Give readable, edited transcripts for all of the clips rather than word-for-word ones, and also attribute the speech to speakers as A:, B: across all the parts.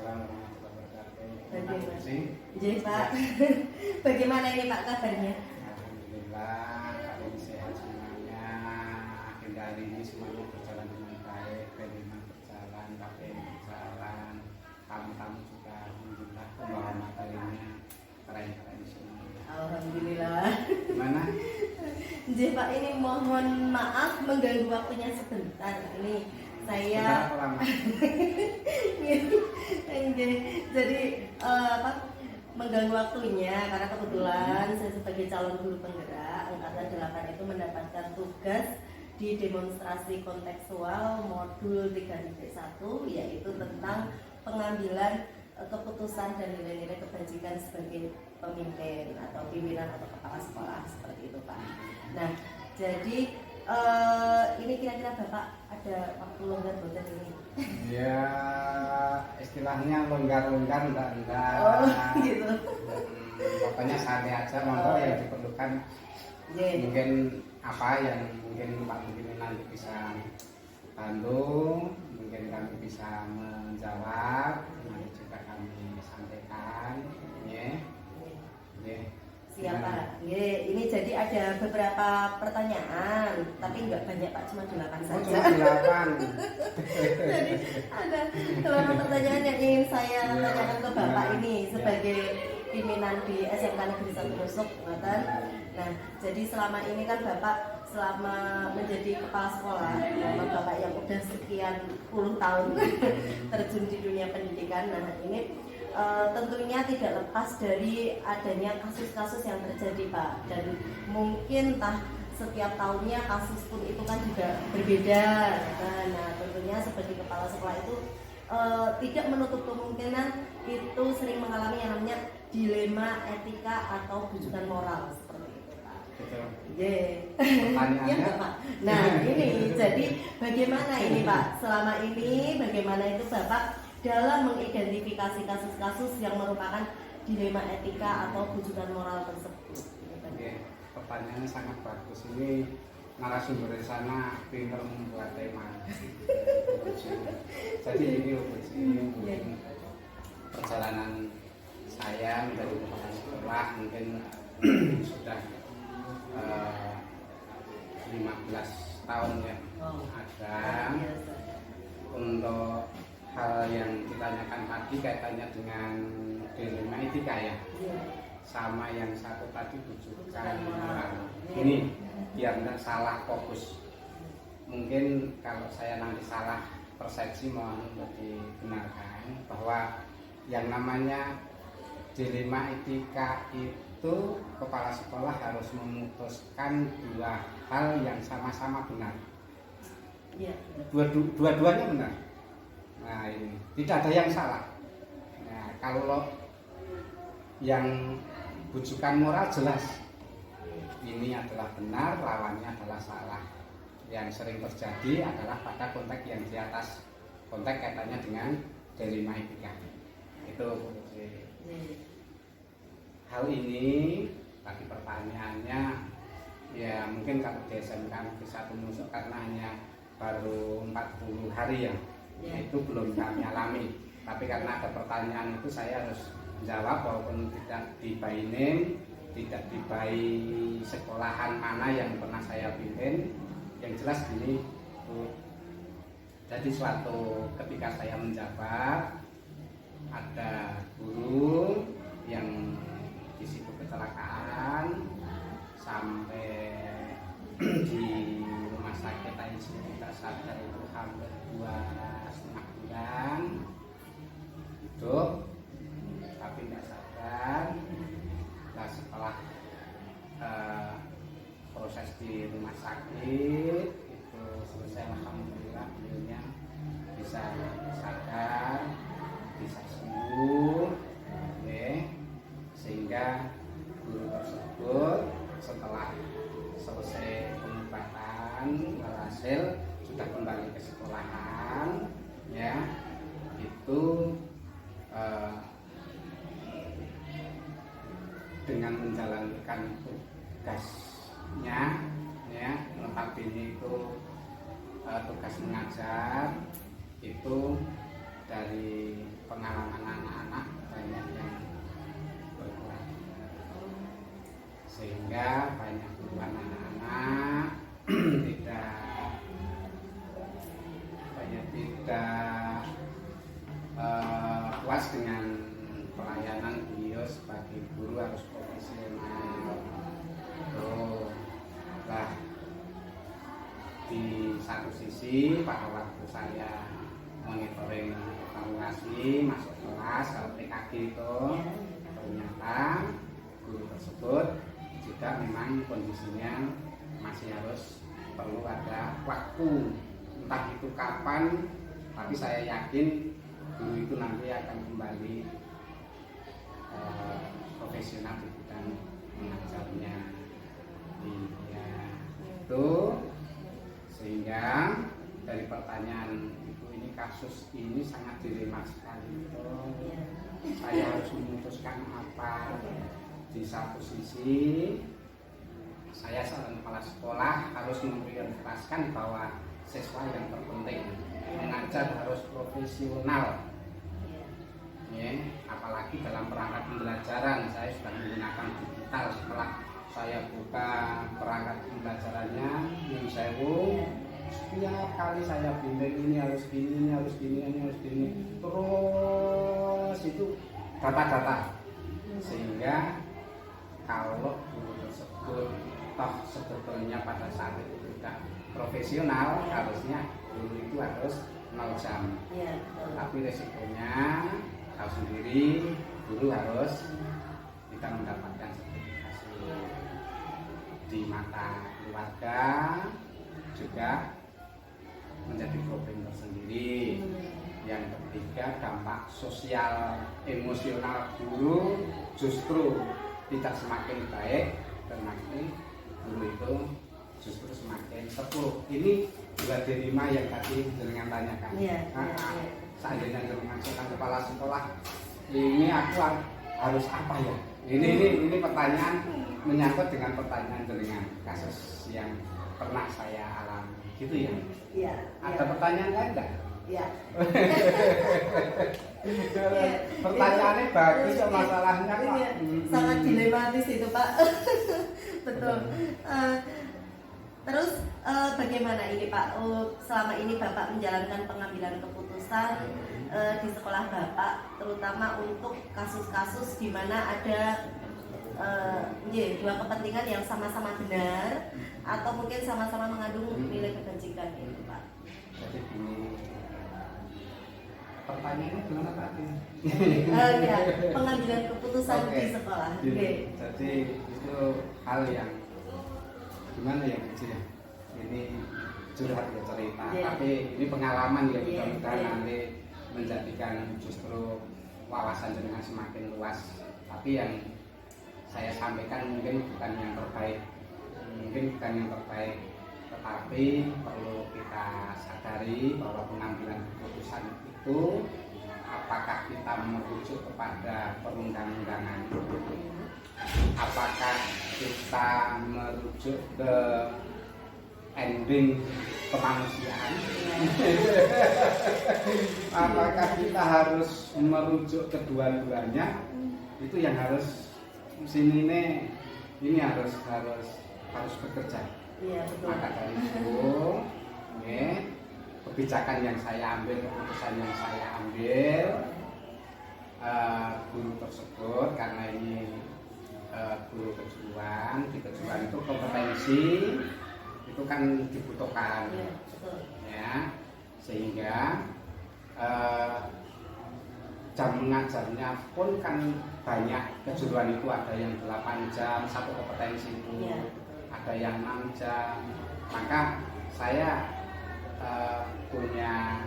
A: warahmatullahi wabarakatuh.
B: Jadi Pak, bagaimana ini Pak kabarnya?
A: Alhamdulillah, kami sehat semuanya. Akhir hari ini semuanya berjalan dengan baik, fenomena berjalan, KPM berjalan, tamu-tamu juga alhamdulillah pembawa materinya keren-keren semuanya.
B: Alhamdulillah.
A: Gimana?
B: Jadi Pak, ini mohon maaf mengganggu waktunya sebentar. Ini saya jadi mengganggu waktunya karena kebetulan saya sebagai calon guru penggerak angkatan 8 itu mendapatkan tugas di demonstrasi kontekstual modul 3.1 yaitu tentang pengambilan keputusan dan nilai-nilai kebajikan sebagai pemimpin atau pimpinan atau kepala sekolah seperti itu Pak. Nah, jadi ini kira-kira Bapak ada waktu longgar buat ini?
A: Ya, istilahnya longgar-longgar enggak.
B: Oh, gitu.
A: Pokoknya santai aja, monggo yang diperlukan. Mungkin apa yang mungkin Pak Pimpinan nanti bisa bantu, mungkin kami bisa menjawab, nanti juga kami sampaikan.
B: Siapa? Ini jadi ada beberapa pertanyaan, tapi nggak banyak Pak, cuma 8 saja.
A: Cuma 8.
B: Jadi ada beberapa pertanyaan yang ingin saya tanyakan ke Bapak ini sebagai pimpinan di SMK Negeri 1 Nusuk, Nah, jadi selama ini kan Bapak selama menjadi kepala sekolah, Bapak yang udah sekian puluh tahun terjun di dunia pendidikan. Nah, ini tentunya tidak lepas dari adanya kasus-kasus yang terjadi Pak, dan mungkin setiap tahunnya kasus pun itu kan juga berbeda. Nah, tentunya sebagai kepala sekolah itu tidak menutup kemungkinan itu sering mengalami yang namanya dilema etika atau bujukan moral seperti itu Pak.
A: Pertanyaannya
B: Ya, Pak. Nah, ini jadi bagaimana ini Pak? Selama ini bagaimana itu Bapak dalam mengidentifikasi kasus-kasus yang merupakan dilema etika atau bujukan moral tersebut?
A: Pertanyaannya sangat bagus. Ini narasumber di sana pintar membuat tema. Jadi ini mungkin perjalanan saya menjadi kepala sekolah mungkin sudah 15 tahun ya. Ada untuk hal yang ditanyakan tadi kaitannya dengan dilema etika ya. Sama yang satu tadi bujukan moral. Ini biar tidak salah fokus. Mungkin kalau saya nanti salah persepsi mohon untuk dibenarkan bahwa yang namanya dilema etika itu kepala sekolah harus memutuskan dua hal yang sama-sama benar. Dua-duanya benar. Nah, ini tidak ada yang salah. Nah, kalau yang bujukan moral jelas ini adalah benar, lawannya adalah salah. Yang sering terjadi adalah pada konteks yang di atas, konteks kaitannya dengan dilema etika. Itu hal ini tadi pertanyaannya ya mungkin kalau di SMK Negeri 1 Nusuk karena hanya baru 40 hari ya, itu belum kami alami. Tapi karena ada pertanyaan itu saya harus jawab walaupun tidak di Bainim, tidak di Bai sekolahan mana yang pernah saya pimpin. Yang jelas ini jadi suatu ketika saya menjabat ada guru yang di situ kecelakaan sampai di rumah sakit ICU tidak sadar itu hampir 2,5 bulan hidup tapi tidak sadar. Nah, setelah proses di rumah sakit itu selesai, alhamdulillah beliaunya bisa sadar, bisa sembuh, sehingga guru tersebut setelah selesai pengobatan berhasil sudah kembali ke sekolahan ya. Itu dengan menjalankan tugasnya ya, notabene itu tugas mengajar itu dari pengalaman anak-anak banyak yang berkurang, sehingga banyak keluhan anak-anak tidak puas dengan pelayanan beliau sebagai guru, harus profesional. Nah, di satu sisi pada waktu saya monitoring evaluasi masuk kelas kalau PKG itu, ternyata guru tersebut juga memang kondisinya masih harus perlu ada waktu, entah itu kapan, tapi saya yakin guru itu nanti akan kembali profesional di bidang mengajarnya. Iya, itu sehingga dari pertanyaan itu, ini kasus ini sangat dilema sekali. Saya harus memutuskan apa. Di satu sisi saya seorang kepala sekolah harus memprioritaskan bahwa siswa yang terpenting, mengajar harus profesional. Ya, apalagi dalam perangkat pembelajaran saya sudah menggunakan digital. Setelah saya buka perangkat pembelajarannya, yang saya setiap kali saya bimbing ini harus gini, ini harus gini, ini harus gini, terus itu data-data, sehingga kalau guru tersebut toh sebetulnya pada saat itu tidak profesional, harusnya guru itu harus 0 jam.
B: Ya,
A: tapi resikonya tahu sendiri, guru harus kita mendapatkan sertifikasi. Di mata keluarga juga menjadi problem tersendiri. Yang ketiga, dampak sosial emosional guru justru tidak semakin baik, tetapi guru itu justru semakin terpuruk. Ini dua dilema yang tadi dengan tanyakan. Seandainya dengan seorang kepala sekolah, ini aku harus apa ya? Ini pertanyaan menyangkut dengan pertanyaan dengan kasus yang pernah saya alami, gitu ya? Iya. Ada pertanyaan lain enggak? Iya. Pertanyaannya bagus, masalahnya Pak.
B: Sangat dilematis itu Pak. Betul. Terus bagaimana ini Pak? Selama ini Bapak menjalankan pengambilan keputusan di sekolah Bapak, terutama untuk kasus-kasus di mana ada dua kepentingan yang sama-sama benar atau mungkin sama-sama mengandung nilai kebajikan itu Pak.
A: Jadi gini, pertanyaannya gimana tadi?
B: Ya, pengambilan keputusan di sekolah.
A: Jadi itu hal yang gimana ya kecil, ini curhat ya cerita, tapi ini pengalaman ya, mudah-mudahan nanti menjadikan justru wawasan jenengan semakin luas. Tapi yang saya sampaikan mungkin bukan yang terbaik, tetapi perlu kita sadari bahwa pengambilan keputusan itu apakah kita merujuk kepada perundang-undangan, apakah kita merujuk ke ending kemanusiaan, apakah kita harus merujuk kedua-duanya, itu yang harus sini ini harus bekerja.
B: Iya, betul.
A: Maka dari itu kebijakan yang saya ambil, keputusan yang saya ambil, guru tersebut karena ini guru kejuruan, di kejuruan itu kompetensi itu kan dibutuhkan, ya, sehingga jam mengajarnya pun kan banyak. Kejuruan itu ada yang 8 jam satu kompetensi itu, ada yang 6 jam. Maka saya punya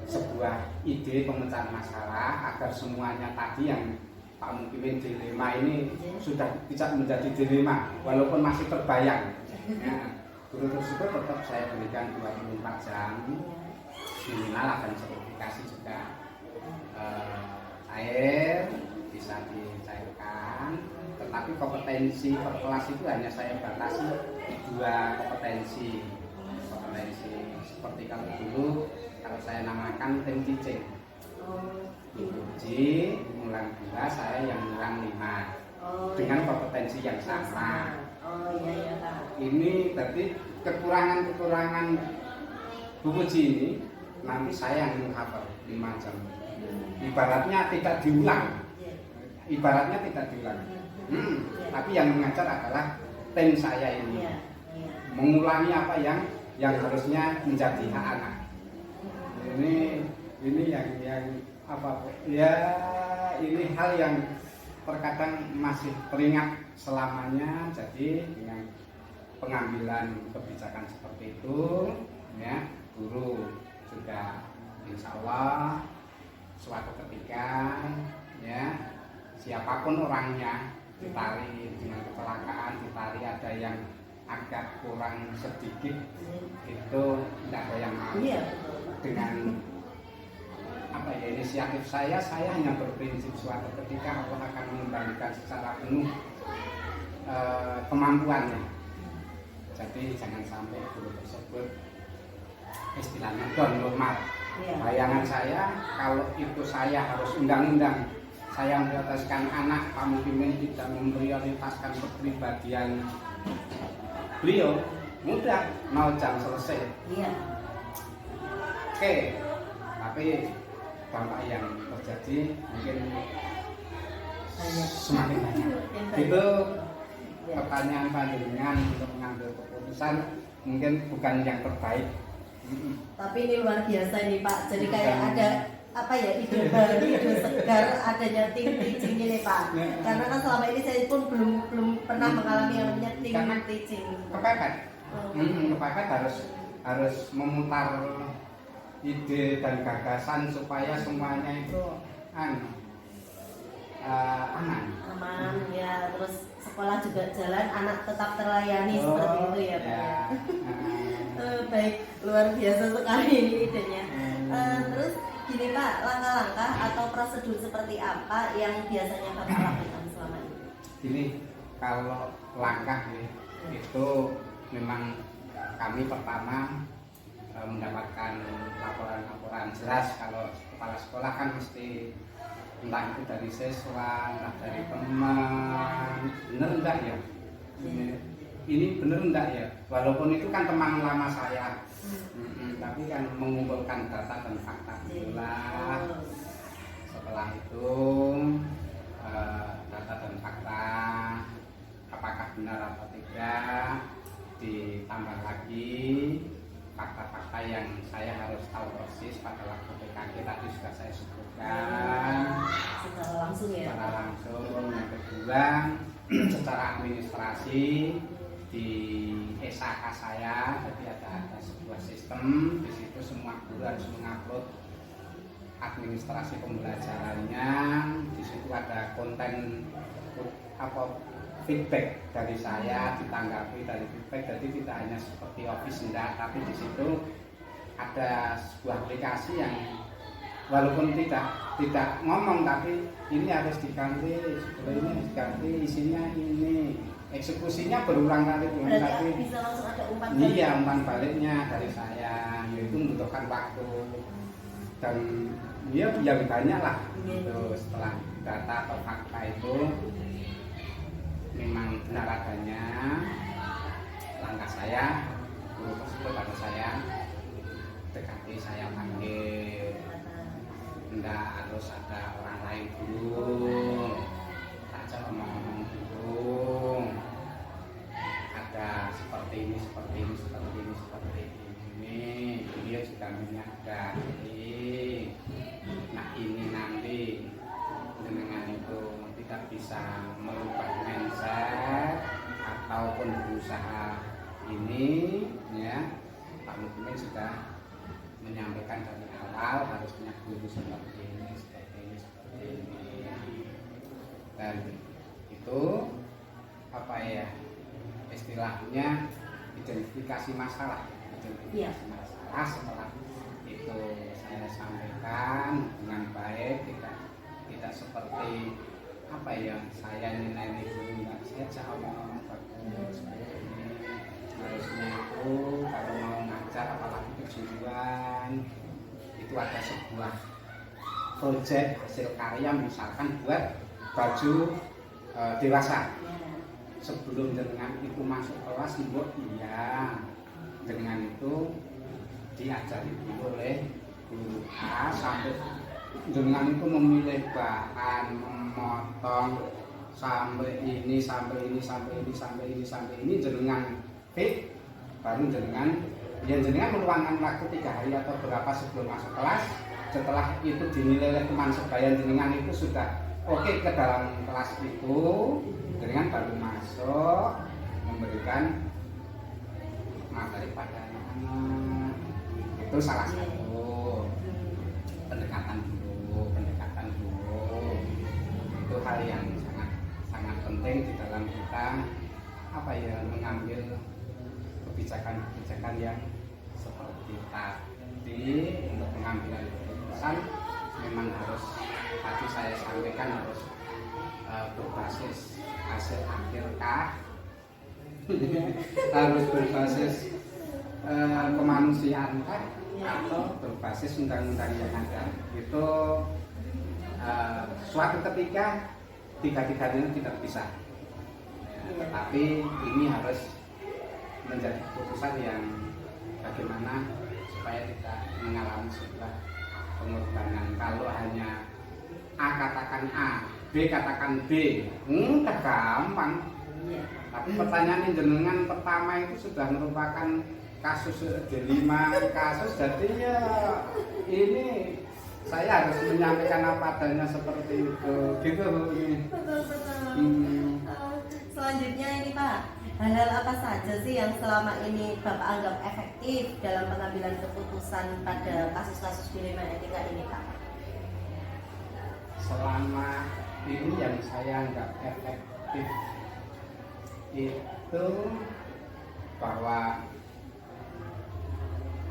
A: sebuah ide pemecahan masalah agar semuanya tadi yang Pak Mukimin dilema ini sudah tidak menjadi dilema, walaupun masih terbayang. Ya, guru tersebut tetap saya berikan 24 jam, minimal akan sertifikasi juga. Air bisa dicairkan, tetapi kompetensi per kelas itu hanya saya batasi 2 kompetensi seperti kalau dulu saya namakan tim teaching.
B: Ibu.
A: Ji ngulang 2, saya yang ngulang 5 dengan kompetensi yang sama.
B: Oh iya Pak.
A: Ini berarti kekurangan buku Ji ini nanti saya yang mengcover 5 jam. Ibaratnya tidak diulang. Tapi yang mengajar adalah tim saya ini. Mengulangi apa yang harusnya menjadi hak anak. Ini yang apa ya, ini hal yang terkadang masih teringat selamanya. Jadi dengan pengambilan kebijakan seperti itu ya, guru juga insya Allah suatu ketika ya, siapapun orangnya ditarik dengan kecelakaan, ditarik ada yang agak kurang sedikit, itu tidak ada yang mau. Dengan apa ya, inisiatif saya hanya berprinsip suatu ketika Allah akan mengembalikan secara penuh kemampuannya. Jadi jangan sampai guru tersebut istilahnya down normal. Bayangan saya kalau itu saya harus undang-undang, saya memprioritaskan anak, Pak Muhyiddin tidak memprioritaskan kepribadian beliau, mudah 0 jam selesai. Oke, tapi dampak yang terjadi mungkin semakin banyak. Itu pertanyaan panjenengan untuk mengambil keputusan mungkin bukan yang terbaik.
B: Tapi ini luar biasa nih Pak. Jadi kayak ada apa ya, ide baru, ide segar adanya tim teaching ini Pak. Karena kan selama ini saya pun belum pernah mengalami yang namanya tim teaching.
A: Kepepet harus memutar ide dan gagasan supaya semuanya itu aman
B: ya. Terus sekolah juga jalan, anak tetap terlayani seperti itu ya Pak. Baik, luar biasa sekali ini idenya. Terus gini Pak, langkah-langkah atau prosedur seperti apa yang biasanya Bapak lakukan selama ini?
A: Gini, kalau langkah itu memang kami pertama mendapatkan laporan-laporan jelas. Kalau kepala sekolah kan mesti entah itu dari siswa, entah dari teman, bener enggak ya? Ini bener enggak ya? Walaupun itu kan teman lama saya, tapi kan mengumpulkan data dan fakta itulah. Setelah itu data dan fakta apakah benar atau tidak, ditambah lagi fakta-fakta yang saya harus tahu persis pada waktu PKG tadi sudah saya sebutkan
B: secara langsung ya.
A: Secara langsung. Yang kedua, secara administrasi di SAK saya, jadi ada sebuah sistem di situ semua guru harus mengupload administrasi pembelajarannya. Di situ ada konten feedback dari saya, ditanggapi dari feedback. Jadi tidak hanya seperti Office enggak, tapi di situ ada sebuah aplikasi yang walaupun tidak ngomong, tapi ini harus diganti, ini diganti, isinya ini, eksekusinya berulang kali.
B: Berarti bisa langsung ada umpan balik?
A: Iya, umpan baliknya dari saya, yaitu membutuhkan waktu dan ya yang banyak lah. Itu setelah data atau fakta itu memang benar adanya, langkah saya, guru tersebut pada saya dekati, saya panggil, tidak harus ada orang lain dulu, saja ngomong dulu, ada seperti ini, dia juga menyadari. Nah ini nanti dengan itu tidak bisa merubah mindset ataupun berusaha ini ya. Pak Muhyiddin sudah menyampaikan dari awal harusnya guru seperti ini. Dan itu apa ya istilahnya, identifikasi masalah. Setelah itu saya sampaikan dengan baik, tidak seperti apa ya, saya nilai guru nggak, saya jawab bagus ini harusnya itu kalau mau ngajar apalagi kejuruan itu ada sebuah proyek hasil karya misalkan buat baju dewasa. Sebelum jenengan itu masuk kelas, mbok iya dengan itu diajari dulu oleh guru A sampai jenengan itu memilih bahan, memotong sampai ini jenengan fit, baru jenengan meluangkan waktu 3 hari atau berapa sebelum masuk kelas. Setelah itu dinilai oleh teman sebaya jenengan itu sudah oke ke dalam kelas itu, jenengan baru masuk memberikan materi pada anak-anak. Itu salah satu pendekatan dulu. Itu hal yang sangat penting di dalam kita mengambil kebijakan yang seperti tadi. Untuk pengambilan keputusan memang harus, tadi saya sampaikan, harus berbasis hasil akhir kah harus berbasis kemanusiaan kah atau berbasis undang-undang yang ada. Itu suatu ketika tiga-tiganya tidak bisa, tetapi ini harus menjadi keputusan yang bagaimana supaya tidak mengalami sebuah pengorbanan. Kalau hanya A katakan A, B katakan B, udah gampang. Tapi pertanyaan jenengan pertama itu sudah merupakan kasus D5 kasus, jadi ya ini saya harus menyampaikan apa adanya seperti itu, gitu.
B: Betul. Selanjutnya ini Pak, hal-hal apa saja sih yang selama ini Bapak anggap efektif dalam pengambilan keputusan pada kasus-kasus dilema etika ini Pak?
A: Selama ini yang saya anggap efektif itu bahwa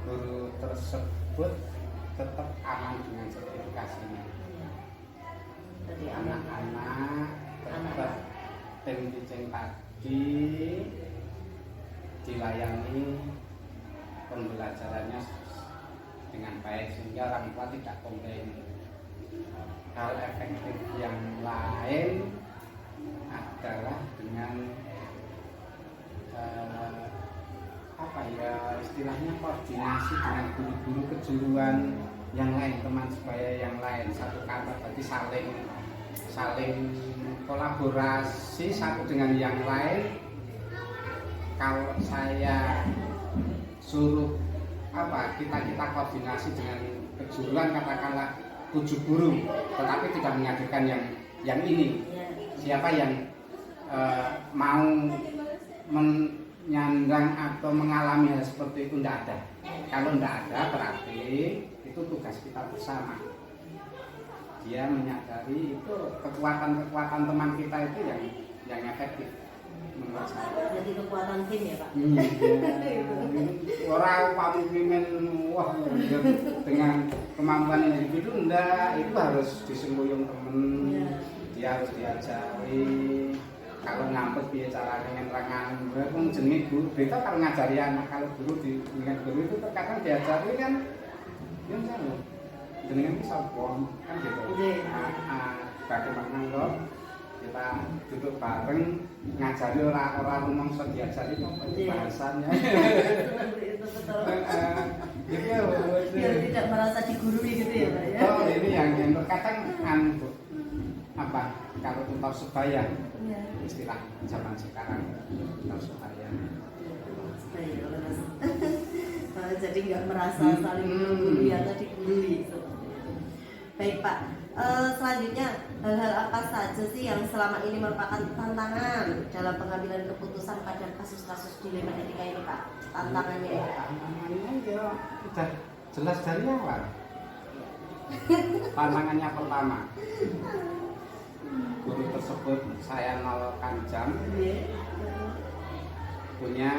A: guru tersebut tetap aman dengan sertifikasinya.
B: Jadi
A: Anak-anak tetap tim teaching tadi dilayani pembelajarannya dengan baik sehingga orang tua tidak komplain. Hal efektif yang lain adalah dengan istilahnya koordinasi dengan guru-guru kejuruan yang lain, teman sebaya yang lain, satu kata berarti saling kolaborasi satu dengan yang lain. Kalau saya suruh kita koordinasi dengan kejuruan, katakanlah 7 guru, tetapi tidak mengajukan yang ini, siapa yang mau menyandang atau mengalami hal seperti itu, tidak ada. Kalau tidak ada berarti itu tugas kita bersama. Dia menyadari itu kekuatan teman kita itu yang efektif menurut saya.
B: Jadi kekuatan tim ya Pak?
A: Orang pemimpin dengan kemampuan individu enggak, itu harus disembuyung temen. Dia harus diajari. Kalau ngampet dia caranya ngerangan, pun jenis guru. Kita kalau ngajari anak, kalau guru dengan guru itu terkadang diajari kan, ya misalnya, jenengan bisa bom kan gitu. Bagaimana loh kita duduk bareng ngajari orang rumongso diajari bahasanya.
B: Itu betul. Biar tidak merasa digurui gitu ya Pak ya.
A: Oh ini yang terkadang kalau tutor sebaya, istilah zaman sekarang tutor sebaya.
B: Jadi nggak merasa saling menggurui atau digurui. Baik Pak, selanjutnya hal-hal apa saja sih yang selama ini merupakan tantangan dalam pengambilan keputusan pada kasus-kasus dilema etika ini Pak? Tantangannya ya Pak?
A: Tantangannya ya sudah jelas dari awal. Tantangannya pertama, guru tersebut saya nolkan jam, punya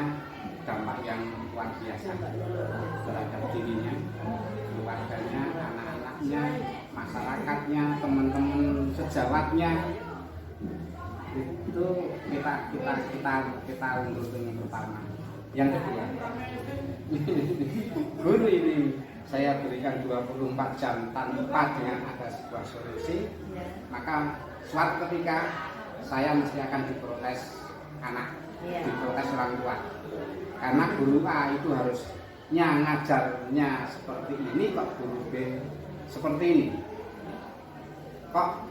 A: dampak yang luar biasa terhadap dirinya, keluarganya, anak-anaknya, masyarakatnya, teman-teman sejawatnya. Itu kita undur dengan pertama. Yang kedua, guru ini saya berikan 24 jam tanpa dengan ada sebuah solusi, maka suatu ketika saya mesti akan diprotes anak, diprotes orang tua. Karena guru A itu harusnya ngajarnya seperti ini, kok guru B seperti ini. Kok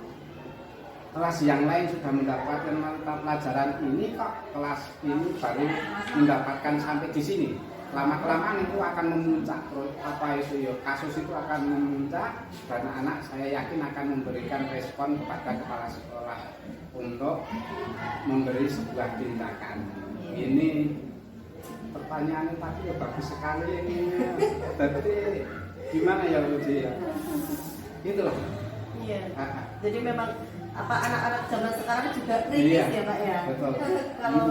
A: kelas yang lain sudah mendapatkan mata pelajaran ini, kok kelas ini baru mendapatkan sampai di sini. Lama-kelamaan itu akan memuncak, kasus itu akan memuncak, dan anak saya yakin akan memberikan respon kepada kepala sekolah untuk memberi sebuah tindakan. Ini pertanyaannya tadi ya bagus sekali ini. Jadi gimana ya Budi ya? Gitu loh.
B: Iya. Jadi memang anak-anak zaman sekarang juga kritis ya Pak ya.
A: Betul.
B: Kalau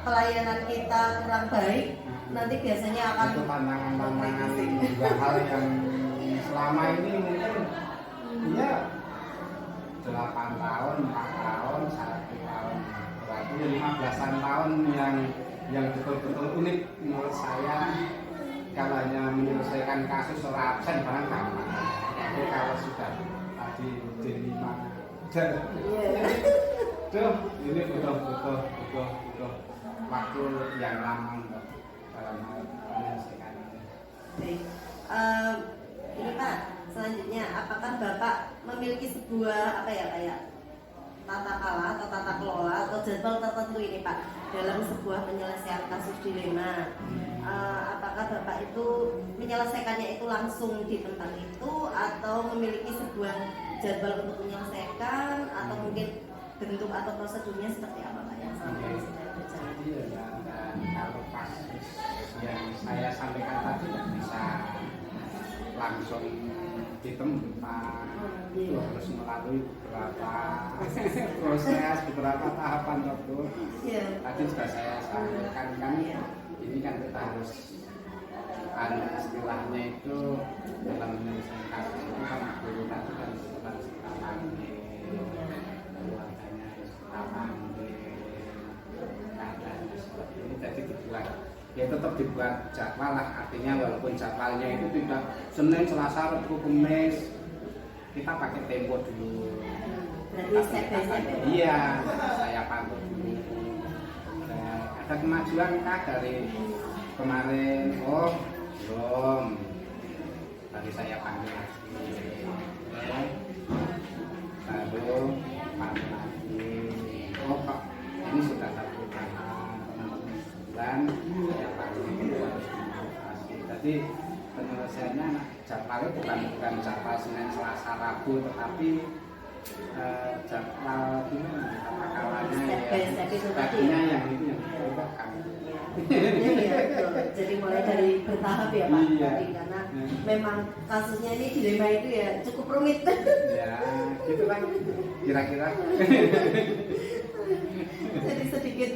B: pelayanan kita kurang baik, nanti biasanya akan
A: itu tantangan dua hal yang selama ini mungkin ya 8 tahun, 4 tahun, 1 tahun, berarti 15-an tahun yang betul-betul unik menurut saya. Kalau hanya menyelesaikan kasus orang absen barang gampang. Tapi kalau sudah tadi D5 ini butuh waktu yang lama untuk dalam hal menyelesaikan ini.
B: Baik. Ini Pak, selanjutnya apakah Bapak memiliki sebuah tata kelola atau tata kelola atau jadwal tertentu ini Pak dalam sebuah penyelesaian kasus dilema? Apakah Bapak itu menyelesaikannya itu langsung di tempat itu atau memiliki sebuah jadwal untuk menyelesaikan, atau mungkin bentuk atau prosedurnya seperti apa Pak yang selama ini sedang berjalan?
A: Iya, dan kalau kasus yang saya sampaikan tadi tidak bisa langsung di tempat, itu harus melalui beberapa proses, beberapa tahapan waktu. Tadi sudah saya sampaikan kan, ini kan kita harus istilahnya itu dalam menyelesaikan kasus itu kan guru tadi kan harus kita panggil, keluarganya harus kita panggil, keadaannya seperti ini. Jadi dibuat, ya tetap dibuat jadwal lah, artinya walaupun jadwalnya itu tidak Senin, Selasa, Rabu, Kamis, kita pakai tempo dulu.
B: Berarti step by step.
A: Iya, saya pantau dulu. Ada kemajuan kah dari kemarin? Oh, belum. Tadi saya panggil lagi. Baru panggil lagi. Oh, kok ini sudah 1 bulan, dan saya panggil itu harus dimotivasi. Jadi penyelesaiannya jadwalnya bukan jadwal Senin, Selasa, Rabu, tetapi jadwal kalanya stepnya yang itu yang diubahkan.
B: Iya, betul. Jadi mulai dari bertahap ya Pak, karena memang kasusnya ini dilema itu ya cukup rumit.
A: Ya, gitu kan kira-kira.
B: Jadi sedikit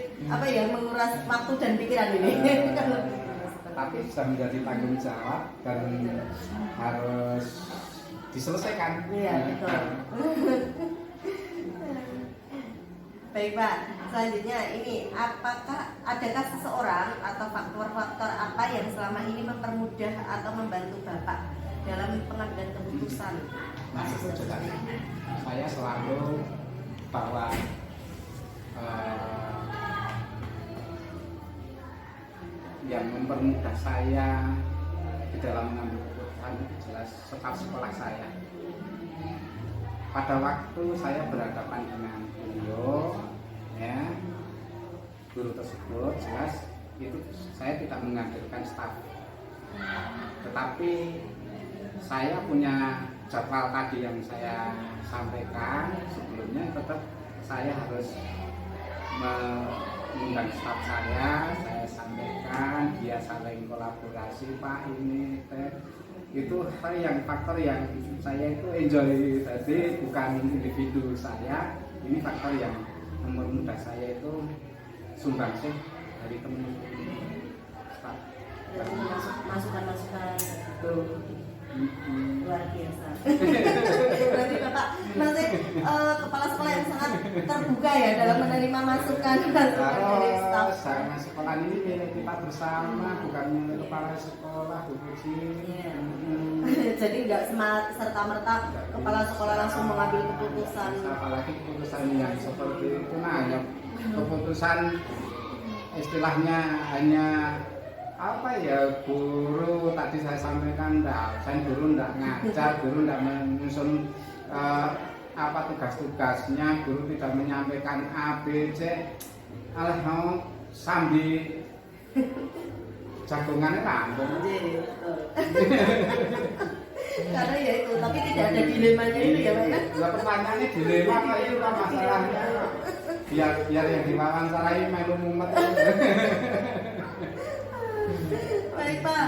B: menguras waktu dan pikiran ini.
A: Tapi sudah menjadi tanggung jawab dan harus diselesaikan.
B: Iya, betul. Baik Pak, selanjutnya ini adakah seseorang atau faktor-faktor apa yang selama ini mempermudah atau membantu Bapak dalam pengambilan keputusan kasus tersebut?
A: Saya selalu bahwa yang mempermudah saya di dalam mengambil keputusan itu jelas staf sekolah saya. Pada waktu saya berhadapan dengan beliau, ya, guru tersebut jelas itu saya tidak menghadirkan staf, tetapi saya punya jadwal tadi yang saya sampaikan sebelumnya. Tetap saya harus mengundang staf saya sampaikan, dia saling kolaborasi, Pak ini itu faktor yang saya itu enjoy. Jadi bukan individu saya, ini faktor yang mempermudah saya itu sumbangsih dari teman staf.
B: Masukan-masukan
A: Itu
B: luar biasa. Berarti Bapak masih kepala sekolah yang sangat terbuka ya dalam menerima masukan dari staf.
A: Sama sekolah ini milik kita bersama, bukan milik kepala sekolah, Bu Puji.
B: Jadi nggak serta merta kepala sekolah langsung mengambil keputusan.
A: Apalagi keputusan yang seperti itu, nah ya, keputusan istilahnya hanya apa ya, guru tadi saya sampaikan, saya guru nggak ngajar, guru nggak menyusun apa tugas-tugasnya, guru tidak menyampaikan A, B, C, alah mau sambil jagongannya lambung.
B: Karena ya itu, tapi tidak ada dilemanya itu ya Pak ya.
A: Pertanyaannya dilema kok itu kan masalahnya. Biar yang diwawancarai melu mumet.
B: Baik Pak,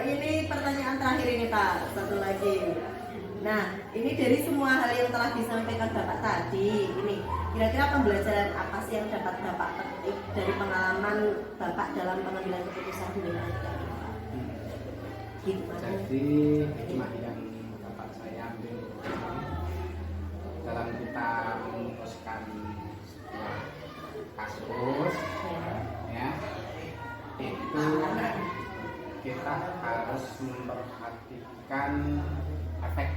B: ini pertanyaan terakhir ini Pak, satu lagi. Nah, ini dari semua hal yang telah disampaikan Bapak tadi, ini kira-kira pembelajaran apa sih yang dapat Bapak petik dari pengalaman Bapak dalam pengambilan keputusan di wilayah ini?
A: Jadi hikmah yang dapat saya ambil dalam kita memutuskan sebuah kasus, ya, itu kita harus memperhatikan efek,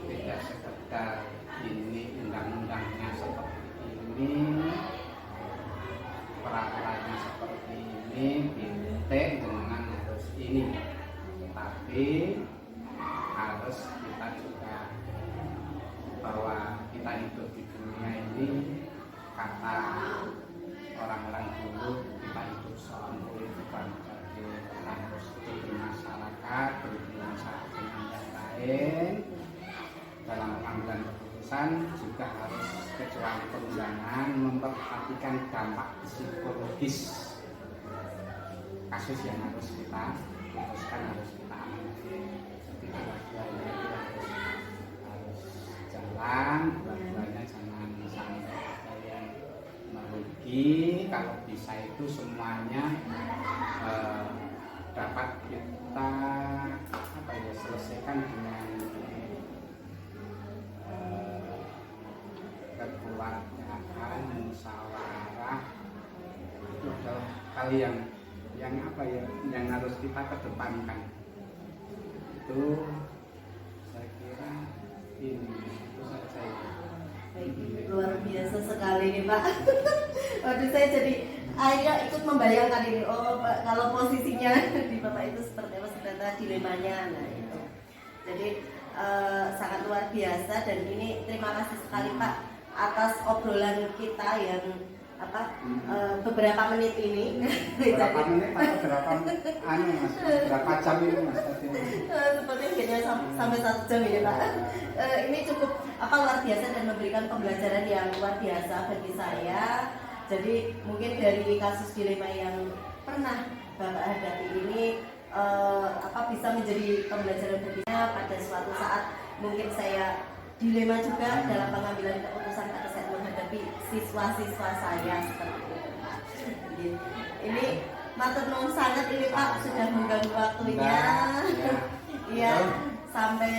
A: tidak sekedar ini undang-undangnya seperti ini, peraturannya seperti ini, titik dengan harus ini, tapi harus kita juga bahwa kita hidup di dunia ini, kata orang-orang dulu, kita hidup seorang bukan berarti kita harus hidup bermasyarakat, berhubungan satu dengan yang lain. Dalam pengambilan keputusan juga harus kecuali perundangan memperhatikan dampak psikologis kasus yang harus kita putuskan, harus kita amati. Jadi dua-duanya itu harus jalan, dua-duanya jangan sampai ada yang merugi. Kalau bisa itu semuanya dapat kita apa ya, selesaikan dengan kekeluargaan, musyawarah. Itu adalah hal yang apa ya, yang harus kita kedepankan. Itu saya kira itu saja ya.
B: Luar biasa sekali nih Pak. Waduh, saya jadi akhirnya ikut membayangkan ini. Oh Pak, kalau posisinya di Bapak itu seperti apa sebenarnya dilemanya. Nah itu. Jadi sangat luar biasa, dan ini terima kasih sekali Pak atas obrolan kita yang beberapa menit ini.
A: Berapa menit atau berapa jam ini Mas?
B: Sepertinya sampai 1 jam ini Pak. Ini cukup luar biasa dan memberikan pembelajaran yang luar biasa bagi saya. Jadi mungkin dari kasus dilema yang pernah Bapak hadapi ini bisa menjadi pembelajaran bagi saya pada suatu saat. Mungkin saya dilema juga dalam pengambilan keputusan pada saat menghadapi siswa-siswa saya seperti itu Pak. Ini matur nuwun sangat ini Pak, sudah mengganggu waktunya. Iya, sampai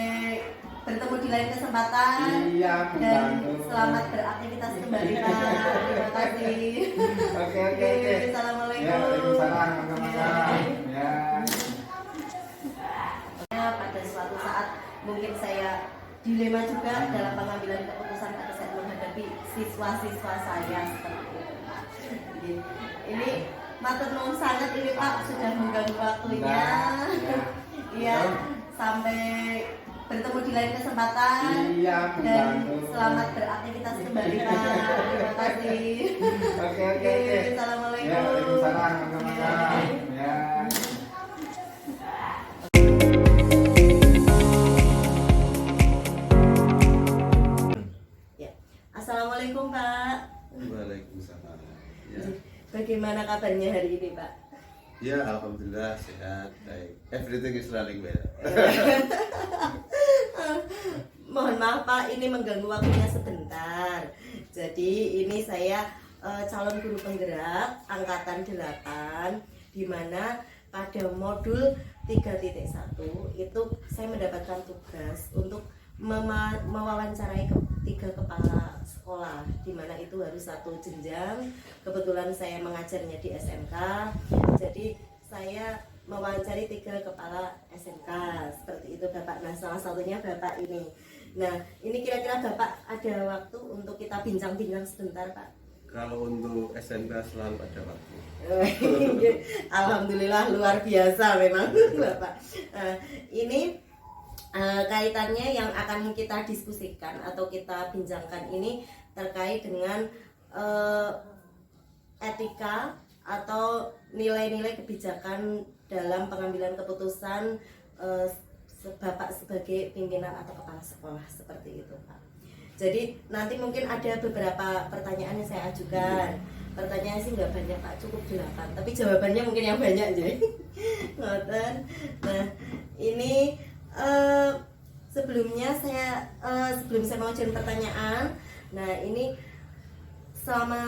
B: bertemu di lain kesempatan.
A: Iya,
B: dan selamat beraktivitas kembali Pak. Terima kasih.
A: Oke.
B: Assalamualaikum.
A: Ya, Waalaikumsalam. Ya.
B: Pada suatu saat mungkin saya dilema juga dalam pengambilan keputusan pada saat menghadapi siswa-siswa saya seperti itu Pak. Ini matur nuwun sangat ini Pak, sudah mengganggu waktunya. Iya, sampai bertemu di lain kesempatan.
A: Iya,
B: dan selamat beraktivitas kembali Pak. Terima kasih.
A: Oke.
B: Assalamualaikum.
A: Ya, Waalaikumsalam. Ya.
B: Assalamualaikum Pak.
C: Waalaikumsalam. Ya.
B: Bagaimana kabarnya hari ini Pak?
C: Ya, alhamdulillah sehat, baik. Everything is running well.
B: Mohon maaf Pak, ini mengganggu waktunya sebentar. Jadi ini saya calon guru penggerak angkatan 8, di mana pada modul 3.1 itu saya mendapatkan tugas untuk mewawancarai tiga kepala sekolah, di mana itu harus satu jenjang. Kebetulan saya mengajarnya di SMK, jadi saya mewawancari tiga kepala SMK seperti itu Bapak. Nah, salah satunya Bapak ini. Nah, ini kira-kira Bapak ada waktu untuk kita bincang-bincang sebentar, Pak?
C: Kalau untuk SMK selalu ada waktu.
B: Alhamdulillah luar biasa memang Bapak. Ini kaitannya yang akan kita diskusikan atau kita bincangkan ini terkait dengan etika atau nilai-nilai kebijakan dalam pengambilan keputusan Bapak sebagai pimpinan atau kepala sekolah seperti itu, Pak. Jadi nanti mungkin ada beberapa pertanyaan yang saya ajukan. Pertanyaan sih nggak banyak Pak, cukup 8. Tapi jawabannya mungkin yang banyak jadi. Nah, ini sebelum saya mengajukan pertanyaan, nah ini selama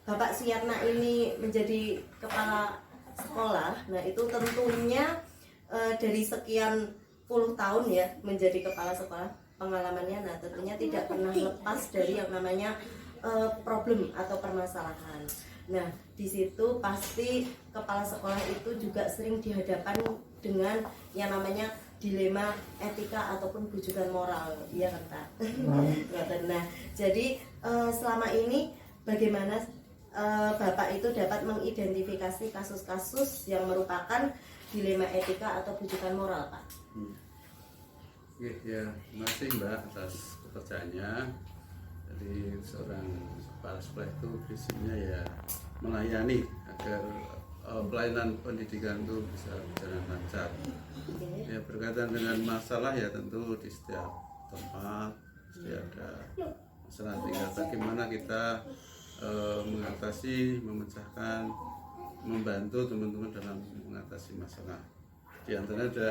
B: Bapak Suyatna ini menjadi kepala sekolah, nah itu tentunya dari sekian puluh tahun ya menjadi kepala sekolah, pengalamannya nah tentunya tidak pernah lepas dari yang namanya problem atau permasalahan. Nah, di situ pasti kepala sekolah itu juga sering dihadapkan dengan yang namanya dilema etika ataupun bujukan moral, iya kan Pak? Nah, jadi selama ini bagaimana Bapak itu dapat mengidentifikasi kasus-kasus yang merupakan dilema etika atau bujukan moral, Pak?
D: Oke, ya, terima kasih Mbak atas pekerjaannya. Jadi seorang kepala sekolah itu visinya ya melayani agar pelayanan pendidikan itu bisa berjalan lancar. Ya, berkaitan dengan masalah ya tentu di setiap tempat pasti ada masalah, tinggal bagaimana kita mengatasi, memecahkan, membantu teman-teman dalam mengatasi masalah. Di antaranya ada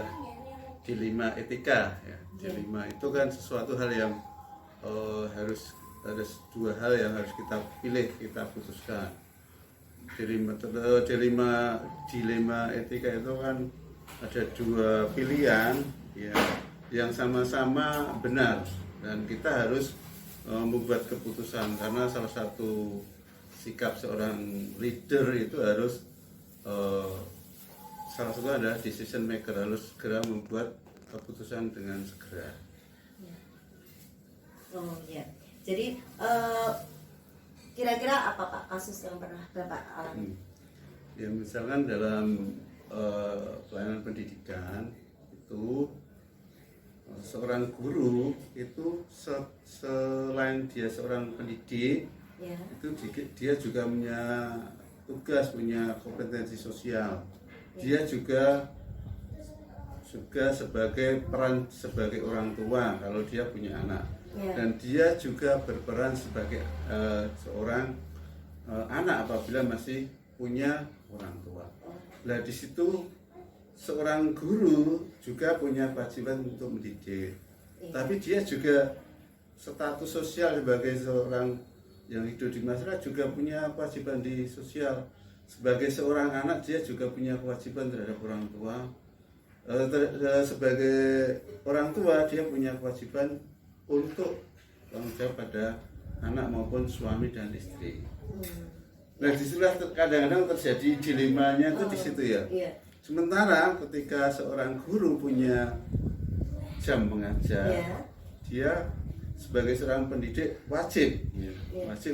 D: dilema etika ya. Dilema itu kan sesuatu hal yang harus ada dua hal yang harus kita pilih, kita putuskan. Dilema etika itu kan ada dua pilihan ya, yang sama-sama benar dan kita harus membuat keputusan, karena salah satu sikap seorang leader itu harus salah satu adalah decision maker, harus segera membuat keputusan dengan segera.
B: Oh ya, jadi kira-kira apa Pak kasus yang pernah Bapak alami?
D: Ya misalkan dalam pelayanan pendidikan itu seorang guru itu selain dia seorang pendidik
B: Ya.
D: itu dia juga punya tugas, punya kompetensi sosial. Dia juga sebagai peran sebagai orang tua kalau dia punya anak.
B: Ya.
D: Dan dia juga berperan sebagai seorang anak apabila masih punya orang tua. Nah di situ seorang guru juga punya kewajiban untuk mendidik, tapi dia juga status sosial sebagai seorang yang hidup di masyarakat juga punya kewajiban di sosial. Sebagai seorang anak dia juga punya kewajiban terhadap orang tua. Sebagai orang tua dia punya kewajiban untuk tanggung jawab pada anak maupun suami dan istri. Nah disitulah kadang-kadang terjadi dilemanya itu di situ ya.
B: Iya.
D: Sementara ketika seorang guru punya jam mengajar, dia sebagai seorang pendidik wajib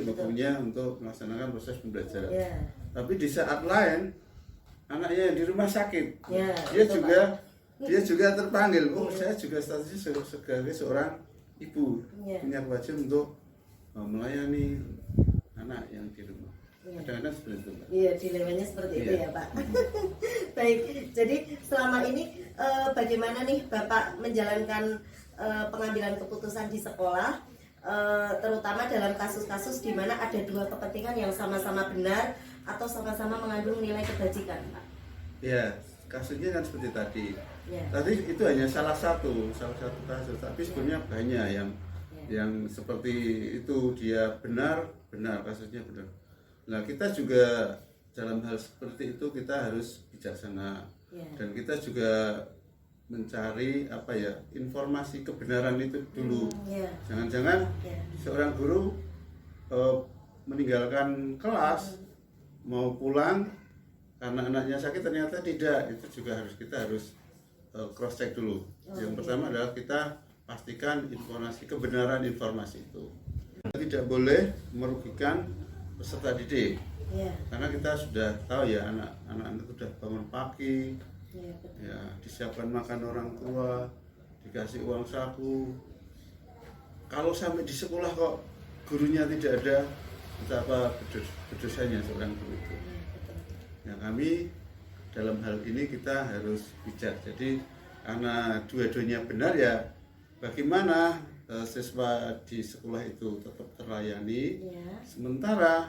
D: mempunyai untuk melaksanakan proses pembelajaran. Tapi di saat lain anaknya yang di rumah sakit, dia juga terpanggil. Oh, saya juga statusnya sebagai seorang ibu, punya kewajiban untuk melayani anak yang di rumah. Kadang-kadang seperti itu, Pak.
B: Iya, dilemanya seperti itu ya, Pak. Baik, jadi selama ini bagaimana nih Bapak menjalankan pengambilan keputusan di sekolah, terutama dalam kasus-kasus di mana ada dua kepentingan yang sama-sama benar atau sama-sama mengandung nilai kebajikan, Pak?
D: Ya, kasusnya kan seperti tadi.
B: Ya.
D: Tadi itu hanya salah satu kasus, tapi sebenarnya banyak yang seperti itu, dia benar kasusnya benar. Nah kita juga dalam hal seperti itu kita harus bijaksana dan kita juga mencari apa ya, informasi kebenaran itu dulu.
B: Ya.
D: Jangan-jangan seorang guru meninggalkan kelas mau pulang karena anaknya sakit, ternyata tidak. Itu juga kita harus cross check dulu. Yang pertama adalah kita pastikan kebenaran informasi itu. Tidak boleh merugikan peserta didik. Karena kita sudah tahu ya, anak-anak itu sudah bangun pagi, ya disiapkan makan orang tua, dikasih uang saku. Kalau sampai di sekolah kok gurunya tidak ada, betapa berdosanya seorang guru itu. Ya, kami dalam hal ini kita harus bijak. Jadi karena dua-duanya benar, ya bagaimana siswa di sekolah itu tetap terlayani, sementara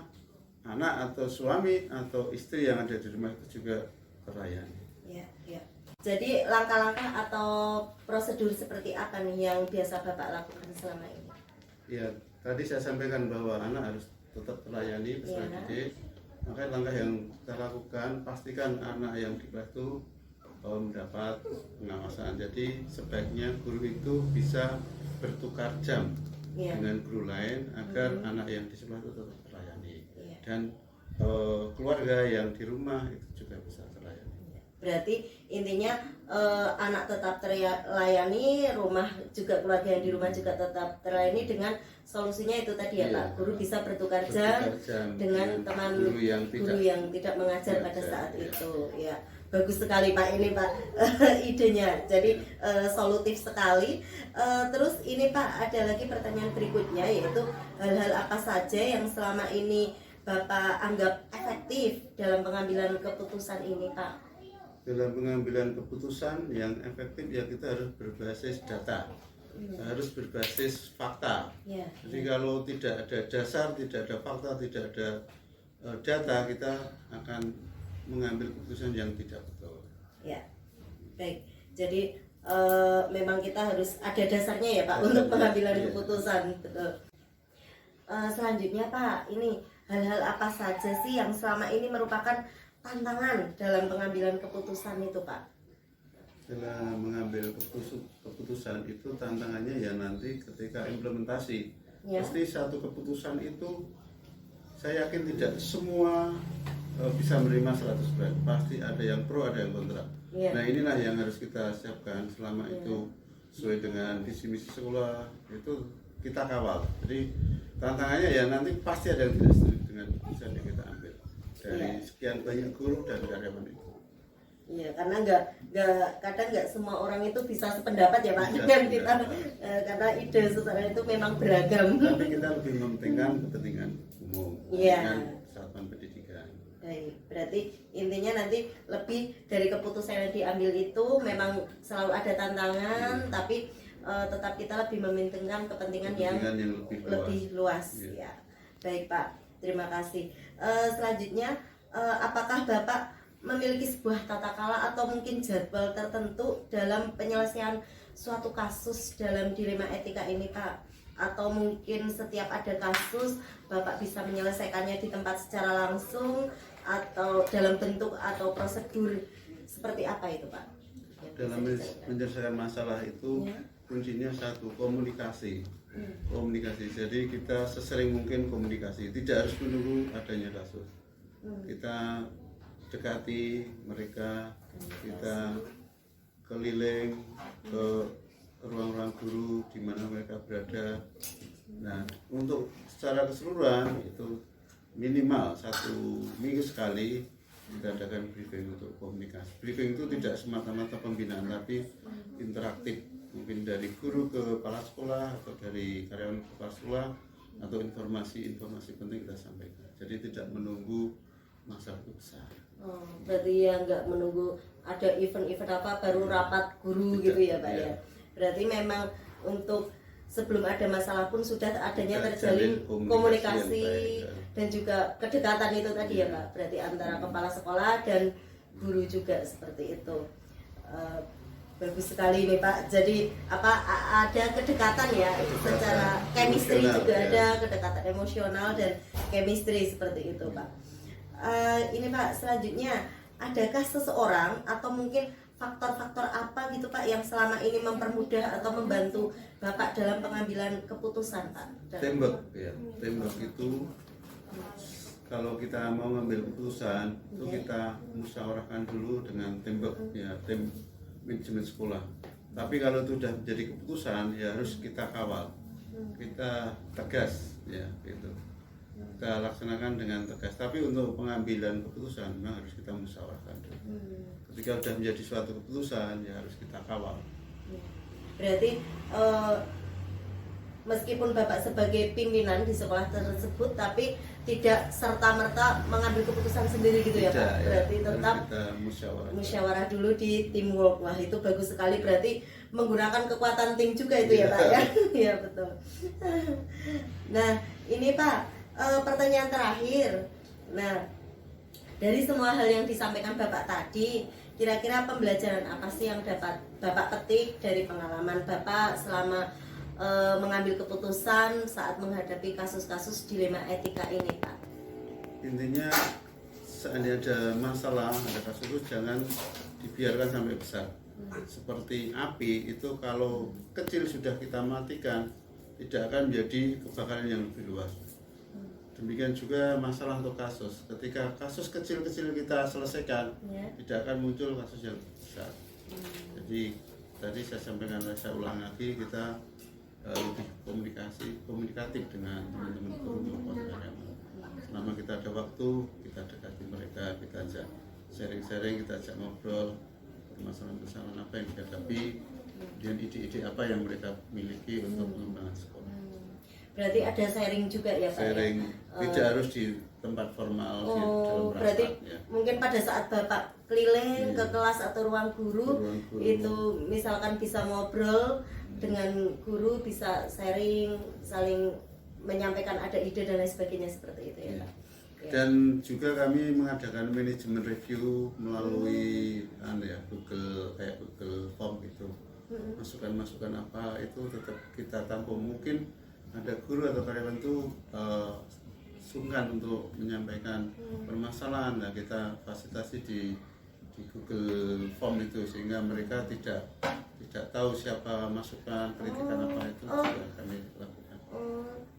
D: anak atau suami atau istri yang ada di rumah itu juga terlayani.
B: Jadi langkah-langkah atau prosedur seperti apa nih yang biasa Bapak lakukan selama ini?
D: Ya, tadi saya sampaikan bahwa anak harus tetap terlayani peserta didik. Maka langkah yang kita lakukan, pastikan anak yang di kelas itu mendapat pengawasan. Jadi sebaiknya guru itu bisa bertukar jam dengan guru lain agar anak yang di sekolah itu tetap terlayani. Dan keluarga yang di rumah itu juga bisa terlayani.
B: Berarti intinya anak tetap terlayani, rumah juga, keluarga yang di rumah juga tetap terlayani, dengan solusinya itu tadi ya Pak, guru bisa bertukar jam dengan teman guru yang tidak mengajar pada saat itu. Ya, bagus sekali Pak ini Pak idenya. Jadi solutif sekali. Terus ini Pak, ada lagi pertanyaan berikutnya, yaitu hal-hal apa saja yang selama ini Bapak anggap efektif dalam pengambilan keputusan ini Pak?
D: Dalam pengambilan keputusan yang efektif ya kita harus berbasis data, harus berbasis fakta. Jadi kalau tidak ada dasar, tidak ada fakta, tidak ada data, kita akan mengambil keputusan yang tidak betul. Ya,
B: baik. Jadi memang kita harus ada dasarnya ya Pak untuk pengambilan keputusan. Betul. Selanjutnya Pak, ini hal-hal apa saja sih yang selama ini merupakan tantangan dalam pengambilan keputusan itu Pak?
D: Dalam mengambil keputusan itu tantangannya ya nanti ketika implementasi. Pasti satu keputusan itu saya yakin tidak semua bisa menerima 100%. Pasti ada yang pro, ada yang kontra. Nah inilah yang harus kita siapkan selama itu sesuai dengan visi misi sekolah, itu kita kawal. Jadi tantangannya ya nanti pasti ada yang tidak setuju dengan keputusan yang kita ambil dari sekian banyak guru dan karyawan itu.
B: Iya, karena kadang nggak semua orang itu bisa sependapat ya Pak dengan kita, karena ide seseorang itu memang beragam.
D: Tapi kita lebih mementingkan kepentingan umum dan kesatuan pendidikan.
B: Baik, berarti intinya nanti lebih dari keputusan yang diambil itu memang selalu ada tantangan, tapi tetap kita lebih mementingkan kepentingan yang lebih luas. Ya. Baik Pak, terima kasih. Selanjutnya, apakah Bapak memiliki sebuah tata krama atau mungkin jadwal tertentu dalam penyelesaian suatu kasus dalam dilema etika ini Pak? Atau mungkin setiap ada kasus Bapak bisa menyelesaikannya di tempat secara langsung atau dalam bentuk atau prosedur seperti apa itu Pak?
D: Dalam menyelesaikan masalah itu kuncinya satu, komunikasi. Komunikasi. Jadi kita sesering mungkin komunikasi, tidak harus menunggu adanya kasus. Kita dekati mereka, kita keliling ke ruang-ruang guru di mana mereka berada. Nah, untuk secara keseluruhan itu minimal 1 minggu sekali kita adakan briefing untuk komunikasi. Briefing itu tidak semata-mata pembinaan, tapi interaktif. Mungkin dari guru ke kepala sekolah atau dari karyawan kepala sekolah, atau informasi penting kita sampaikan. Jadi tidak menunggu masalah itu besar.
B: Berarti ya nggak menunggu ada event-event apa baru rapat guru gitu ya Pak ya. Berarti memang untuk sebelum ada masalah pun sudah adanya terjalin komunikasi dan juga kedekatan itu tadi ya Pak. Berarti antara kepala sekolah dan guru juga seperti itu. Bagus sekali nih Pak. Jadi ada kedekatan ya secara chemistry juga ada, kedekatan emosional dan chemistry seperti itu Pak. Ini Pak, selanjutnya adakah seseorang atau mungkin faktor-faktor apa gitu Pak yang selama ini mempermudah atau membantu Bapak dalam pengambilan keputusan Pak?
C: Tembok ya, tembok itu kalau kita mau ngambil keputusan itu kita musyawarahkan dulu dengan tembok ya, tim manajemen sekolah. Tapi kalau itu sudah menjadi keputusan ya harus kita kawal, kita tegas ya gitu. Kita laksanakan dengan tegas. Tapi untuk pengambilan keputusan memang harus kita musyawarahkan dulu. Ketika sudah menjadi suatu keputusan ya harus kita kawal.
B: Berarti meskipun Bapak sebagai pimpinan di sekolah tersebut tapi tidak serta-merta mengambil keputusan sendiri gitu ya Pak. Berarti
C: ya,
B: tetap
C: kita
B: musyawarah dulu di teamwork. Wah, itu bagus sekali, berarti menggunakan kekuatan tim juga itu ya Pak ya. Iya betul. Nah, ini Pak, pertanyaan terakhir. Nah, dari semua hal yang disampaikan Bapak tadi, kira-kira pembelajaran apa sih yang dapat Bapak petik dari pengalaman Bapak selama mengambil keputusan saat menghadapi kasus-kasus dilema etika ini Pak?
D: Intinya seandainya ada masalah, ada kasus itu jangan dibiarkan sampai besar. Seperti api itu kalau kecil sudah kita matikan, tidak akan menjadi kebakaran yang lebih luas. Demikian juga masalah untuk kasus. Ketika kasus kecil-kecil kita selesaikan, tidak akan muncul kasus yang besar. Jadi tadi saya sampaikan, saya ulang lagi, kita lebih komunikatif dengan teman-teman guru maupun karyawan. Selama kita ada waktu, kita dekati mereka, kita ajak sharing-sharing, kita ajak ngobrol permasalahan-permasalahan apa yang dihadapi, dan ide-ide apa yang mereka miliki untuk pengembangan sekolah.
B: Berarti ada sharing juga ya Pak?
D: Sharing,
B: ya?
D: tidak harus di tempat formal, di dalam rapat.
B: Berarti
D: Ya.
B: mungkin pada saat Bapak keliling ke kelas atau ruang guru, itu misalkan bisa ngobrol dengan guru, bisa sharing, saling menyampaikan ada ide dan lain sebagainya seperti itu ya Pak. Ya.
D: Dan juga kami mengadakan manajemen review melalui Google Form gitu. Masukan-masukan apa itu tetap kita tampung. Mungkin ada guru atau karyawan itu sungkan untuk menyampaikan permasalahan. Nah, kita fasilitasi di Google Form itu sehingga mereka tidak tahu siapa masukan, kritikan apa itu sudah kami lakukan.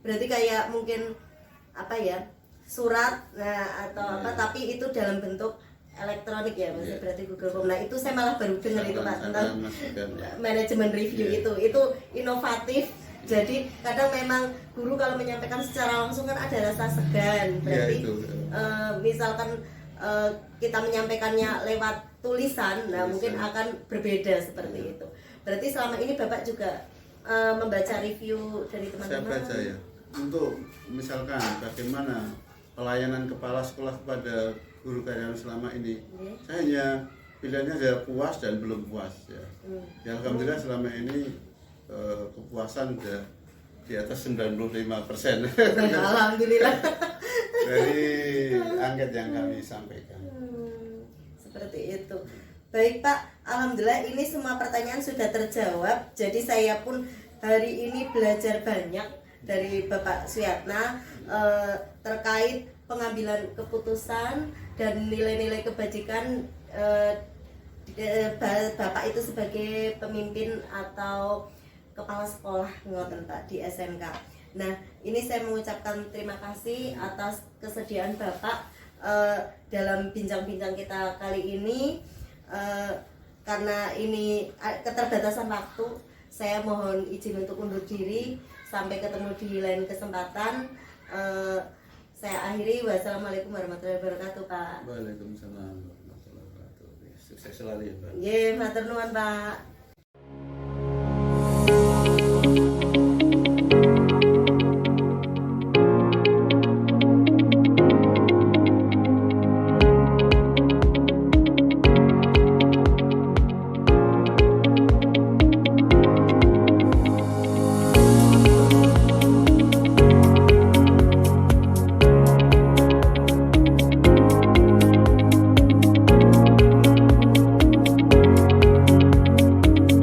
B: Berarti kayak mungkin apa ya, surat atau apa, tapi itu dalam bentuk elektronik ya Mas. Berarti Google Form. Nah, itu saya malah baru dengar itu Pak tentang manajemen review itu inovatif. Jadi kadang memang guru kalau menyampaikan secara langsung kan ada rasa segan. Berarti misalkan kita menyampaikannya lewat tulisan, nah mungkin akan berbeda seperti itu. Berarti selama ini Bapak juga membaca review dari teman-teman?
D: Saya baca ya. Untuk misalkan bagaimana pelayanan kepala sekolah kepada guru karyawan selama ini, saya hanya pilihannya ada puas dan belum puas ya. Ya alhamdulillah selama ini kepuasan sudah di atas 95%.
B: Alhamdulillah.
D: Dari angket yang kami sampaikan.
B: Seperti itu. Baik Pak, alhamdulillah ini semua pertanyaan sudah terjawab. Jadi saya pun hari ini belajar banyak dari Bapak Suyatna terkait pengambilan keputusan dan nilai-nilai kebajikan Bapak itu sebagai pemimpin atau kepala sekolah ngoten Pak di SMK. Nah, ini saya mengucapkan terima kasih atas kesediaan Bapak dalam bincang-bincang kita kali ini. Karena ini keterbatasan waktu, saya mohon izin untuk undur diri. Sampai ketemu di lain kesempatan. Saya akhiri. Wassalamualaikum warahmatullahi wabarakatuh Pak.
D: Waalaikumsalam warahmatullahi wabarakatuh. Sukses selalu ya Pak.
B: Matur nuwun Pak.